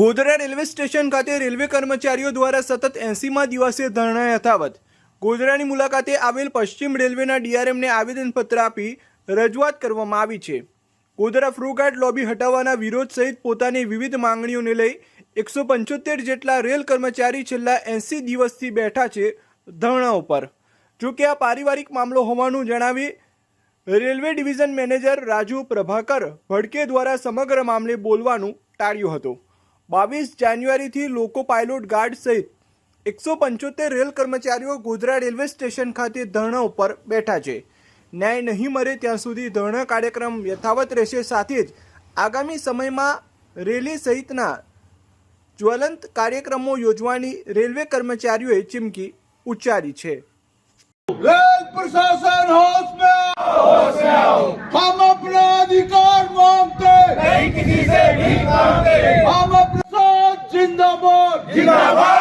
Godhra railway station ખાતે railway કર્મચારીઓ દ્વારા સતત 80મા દિવસે ધરણા યથાવત। ગોધરાની મુલાકાતે આવેલ પશ્ચિમ રેલવેના ડીઆરએમને આવેદનપત્ર આપી રજૂઆત કરવામાં આવી છે। ગોધરા ફ્રૂગાર્ડ લોબી હટાવવાના વિરોધ સહિત પોતાની વિવિધ માંગણીઓને લઈ 175 જેટલા રેલ કર્મચારી છેલ્લા 80 દિવસથી બેઠા છે ધરણા ઉપર। જો કે આ પારિવારિક મામલો હોવાનું જણાવી railway division manager Raju Prabhakar Bhadke દ્વારા સમગ્ર મામલે બોલવાનું ટાળ્યું હતું। 22 જાન્યુઆરીથી લોકો પાયલોટ ગાર્ડ સહિત 175 રેલ કર્મચારીઓ ગોધરા રેલવે સ્ટેશન ખાતે ધરણા ઉપર બેઠા છે। ન્યાય નહીં મળે ત્યાં સુધી ધરણા કાર્યક્રમ યથાવત રહેશે। સાથે જ આગામી સમયમાં રેલી સહિતના જ્વલંત કાર્યક્રમો યોજવાની રેલવે કર્મચારીઓએ ચીમકી ઉચ્ચારી છે। रेल प्रशासन होश में आओ। हम अपना अधिकार मांगते नहीं, किसी से भी मांगते। हम अपना साथ जिंदाबाद जिंदाबाद।